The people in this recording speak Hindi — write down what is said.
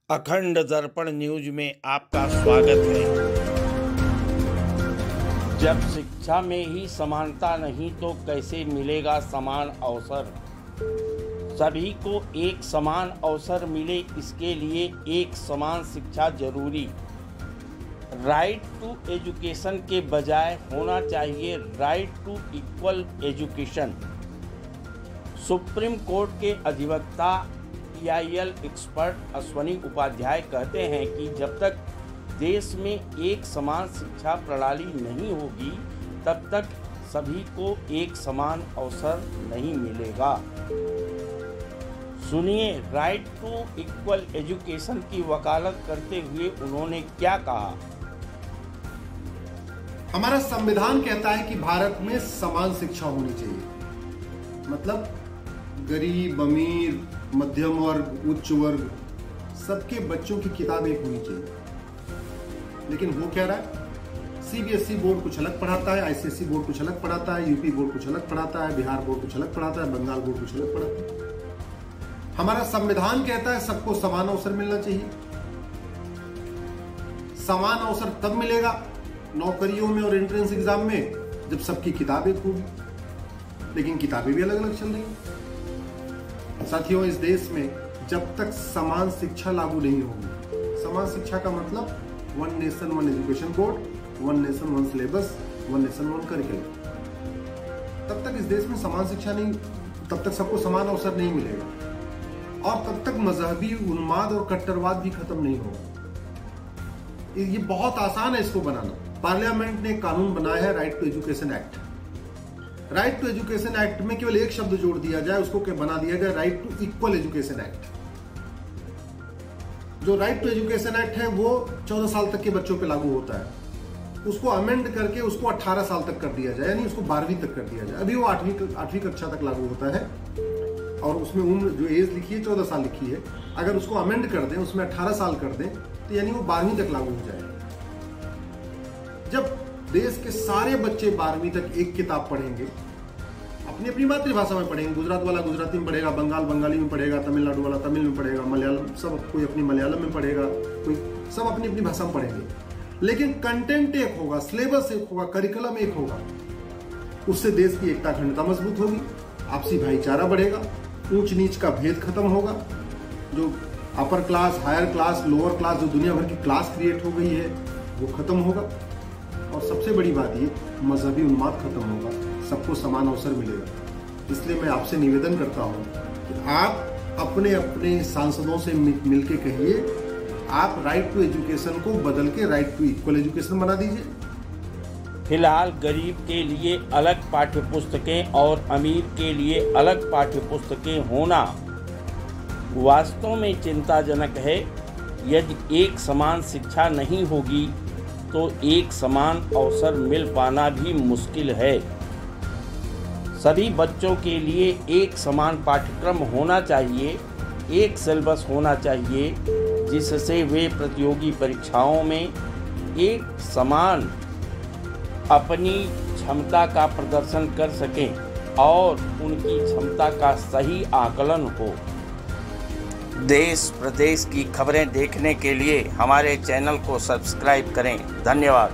अखंड दर्पण न्यूज में आपका स्वागत है। जब शिक्षा में ही समानता नहीं तो कैसे मिलेगा समान अवसर। सभी को एक समान अवसर मिले, इसके लिए एक समान शिक्षा जरूरी। राइट टू एजुकेशन के बजाय होना चाहिए right to equal education. Supreme Court के अधिवक्ता PIL एक्सपर्ट अश्वनी उपाध्याय कहते हैं कि जब तक देश में एक समान शिक्षा प्रणाली नहीं होगी तब तक सभी को एक समान अवसर नहीं मिलेगा। सुनिए राइट टू इक्वल एजुकेशन की वकालत करते हुए उन्होंने क्या कहा। हमारा संविधान कहता है कि भारत में समान शिक्षा होनी चाहिए। मतलब गरीब, अमीर, मध्यम वर्ग, उच्च वर्ग, सबके बच्चों की किताब एक होनी चाहिए। लेकिन वो कह रहा है CBSE बोर्ड कुछ अलग पढ़ाता है, ICSE बोर्ड कुछ अलग पढ़ाता है, UP बोर्ड कुछ अलग पढ़ाता है, बिहार बोर्ड कुछ अलग पढ़ाता है, बंगाल बोर्ड कुछ अलग पढ़ाता है। हमारा संविधान कहता है सबको समान अवसर मिलना चाहिए। समान अवसर तब मिलेगा नौकरियों में और एंट्रेंस एग्जाम में जब सबकी किताब एक होगी, लेकिन किताबें भी अलग अलग चल रही हैं। साथियों, इस देश में जब तक समान शिक्षा लागू नहीं होगी, समान शिक्षा का मतलब one nation one education board, one nation one syllabus, one nation one curriculum, तब तक इस देश में समान शिक्षा नहीं, तब तक सबको समान अवसर नहीं मिलेगा और तब तक मजहबी उन्माद और कट्टरवाद भी खत्म नहीं होगा। ये बहुत आसान है इसको बनाना। पार्लियामेंट ने कानून बनाया है right to education act. Right to education act में केवल एक शब्द जोड़ दिया जाए, उसको क्या बना दिया गया right to equal education act. जो राइट टू एजुकेशन एक्ट है वो 14 साल तक के बच्चों पे लागू होता है। उसको अमेंड करके उसको 18 साल तक कर दिया जाए, यानी उसको 12वीं तक कर दिया जाए। अभी वो 8वीं कक्षा तक लागू होता है और उसमें उम्र जो एज लिखी है 14 साल लिखी है। अगर उसको अमेंड कर दें, उसमें 18 साल कर दें, तो यानी वो 12वीं तक लागू हो जाएगा। जब देश के सारे बच्चे 12वीं तक एक किताब पढ़ेंगे, अपनी अपनी मातृभाषा में पढ़ेंगे, गुजरात वाला गुजराती में पढ़ेगा, बंगाली में पढ़ेगा, तमिलनाडु वाला तमिल में पढ़ेगा, मलयालम सब कोई अपनी मलयालम में पढ़ेगा, कोई सब अपनी अपनी भाषा में पढ़ेंगे, लेकिन कंटेंट एक होगा, सिलेबस एक होगा, करिकुलम एक होगा। उससे देश की एकता अखंडता मजबूत होगी, आपसी भाईचारा बढ़ेगा, ऊंच नीच का भेद खत्म होगा, जो upper class, higher class, lower class, जो दुनिया भर की क्लास क्रिएट हो गई है वो खत्म होगा। और सबसे बड़ी बात ये, मजहबी उन्माद खत्म होगा, सबको समान अवसर मिलेगा। इसलिए मैं आपसे निवेदन करता हूं कि आप अपने अपने सांसदों से मिलके कहिए, आप राइट टू एजुकेशन को बदल के राइट टू इक्वल एजुकेशन बना दीजिए। फिलहाल गरीब के लिए अलग पाठ्य पुस्तकें और अमीर के लिए अलग पाठ्य पुस्तकें होना वास्तव में चिंताजनक है। यदि एक समान शिक्षा नहीं होगी तो एक समान अवसर मिल पाना भी मुश्किल है। सभी बच्चों के लिए एक समान पाठ्यक्रम होना चाहिए, एक सिलेबस होना चाहिए, जिससे वे प्रतियोगी परीक्षाओं में एक समान अपनी क्षमता का प्रदर्शन कर सकें और उनकी क्षमता का सही आकलन हो। देश प्रदेश की खबरें देखने के लिए हमारे चैनल को सब्सक्राइब करें। धन्यवाद।